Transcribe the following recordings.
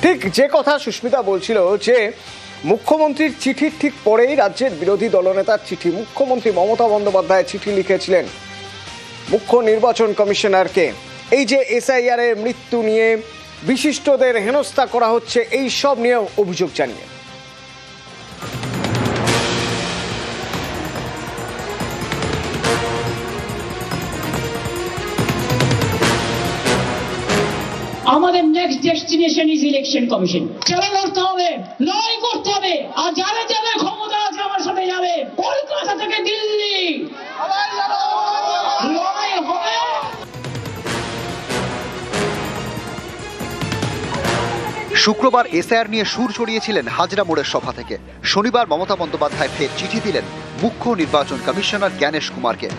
ঠিক যে কথা সুস্মিতা বলছিল যে মুখ্যমন্ত্রীর চিঠির ঠিক পরেই রাজ্যের বিরোধী দলনেতার চিঠি, মুখ্যমন্ত্রী মমতা বন্দ্যোপাধ্যায় চিঠি লিখেছিলেন মুখ্য নির্বাচন কমিশনারকে। এই যে এসআইআর এর মৃত্যু নিয়ে বিশিষ্টদের হেনস্থা করা হচ্ছে, এই সব নিয়ে অভিযোগ জানিয়ে আমাদের next destination is election commission. চেষ্টা করতে হবে, লড়াই করতে হবে, আর যারা যারা ক্ষমতা আছে আমার সাথে যাবে, কলকাতা থেকে দিল্লি লড়াই হবে। শুক্রবার এসআইআর নিয়ে সুর ছড়িয়েছিলেন হাজরা মোড়ের সভা থেকে। শনিবার মমতা বন্দ্যোপাধ্যায় ফের চিঠি দিলেন মুখ্য নির্বাচন কমিশনার জ্ঞানেশ কুমারকে।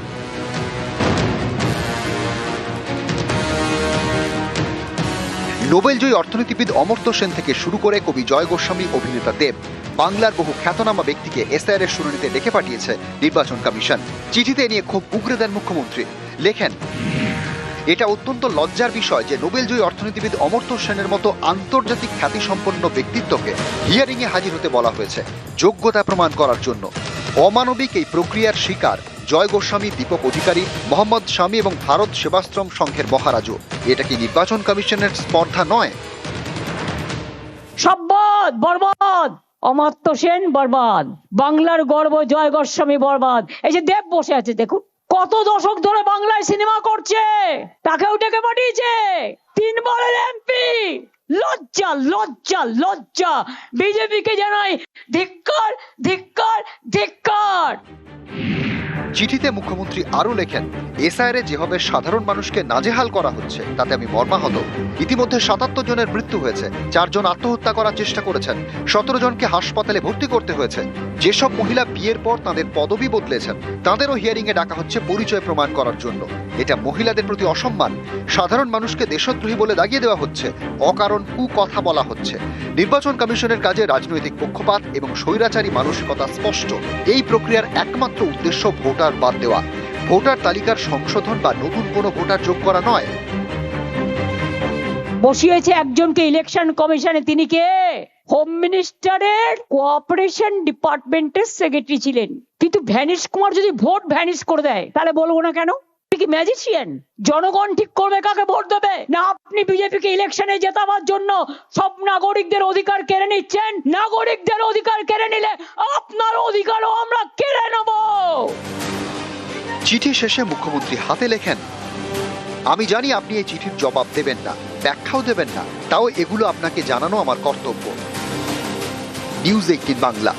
নোবেলজয়ী অর্থনীতিবিদ অমর্ত্য সেন থেকে শুরু করে কবি জয় গোস্বামী, অভিনেতা দেব, বাংলার বহু খ্যাতনামা ব্যক্তিকে এসআইআর এর শুনানিতে ডেকে পাঠিয়েছে নির্বাচন কমিশন। চিঠিতে নিয়ে ক্ষোভ উগরে দেন মুখ্যমন্ত্রী। লেখেন, এটা অত্যন্ত লজ্জার বিষয় যে নোবেলজয়ী অর্থনীতিবিদ অমর্ত্য সেনের মতো আন্তর্জাতিক খ্যাতিসম্পন্ন ব্যক্তিত্বকে হিয়ারিংয়ে হাজির হতে বলা হয়েছে যোগ্যতা প্রমাণ করার জন্য। অমানবিক এই প্রক্রিয়ার শিকার জয় গোস্বামী, দীপক অধিকারী, মোহাম্মদ শামী এবং ভারত সেবাশ্রম সংঘের মহারাজও। এটা কি নির্বাচন কমিশনের স্পর্ধা নয়? সব্বদ বরবাদ, অমর্ত্য সেন বরবাদ, বাংলার গর্ব জয় গোস্বামী বরবাদ। এই যে দেব বসে আছে, দেখুন কত দশক ধরে বাংলায় সিনেমা করছে, তাকেও ডেকে পাঠিয়েছে, 3 বারের এমপি। লজ্জা লজ্জা লজ্জা। বিজেপিকে জানাই ধিক্কার ধিক্কার ধিক্কার। চিঠিতে মুখ্যমন্ত্রী আরও লেখেন, এসআইআরে যেভাবে সাধারণ মানুষকে নাজেহাল করা হচ্ছে তাতে আমি মর্মাহত। ইতিমধ্যে 77 জনের মৃত্যু হয়েছে, 4 জন আত্মহত্যা করার চেষ্টা করেছেন, 17 জনকে হাসপাতালে ভর্তি করতে হয়েছে। যেসব মহিলা বিয়ের পর তাদের পদবি বদলেছেন তাদেরও হিয়ারিংয়ে ডাকা হচ্ছে পরিচয় প্রমাণ করার জন্য। এটা মহিলাদের প্রতি অসম্মান। সাধারণ মানুষকে দেশদ্রোহী বলে দাগিয়ে দেওয়া হচ্ছে, অকারণ কথা বলা হচ্ছে। নির্বাচন কমিশনের কাজে রাজনৈতিক পক্ষপাত এবং স্বৈরাচারী মানসিকতা স্পষ্ট। এই প্রক্রিয়ার একমাত্র উদ্দেশ্য ভোটার বাদ দেওয়া, ভোটার তালিকার সংশোধন বা নতুন কোনো ভোটার যোগ করা নয়। বসিয়েছে একজনকে ইলেকশন কমিশনে, তিনি কে? হোম মিনিস্টারের কোঅপারেশন ডিপার্টমেন্টের সেক্রেটারি ছিলেন। কিন্তু ভ্যানিশ কুমার যদি ভোট ভ্যানিশ করে দেয় তাহলে বলবো না কেন? কি ম্যাজিশিয়ান? জনগণ ঠিক করবে কাকে ভোট দেবে, না আপনি বিজেপিকে ইলেকশনে জেতাবার জন্য সব নাগরিকদের অধিকার কেড়ে নিচ্ছেন? নাগরিকদের অধিকার কেড়ে নিলে আপনার অধিকারও আমরা কেড়ে নেব। চিঠি শেষে মুখ্যমন্ত্রী হাতে লেখেন, আমি জানি আপনি এই চিঠির জবাব দেবেন না, ব্যাখ্যাও দেবেন না, তাও এগুলো আপনাকে জানানো আমার কর্তব্য। নিউজ 18 বাংলা।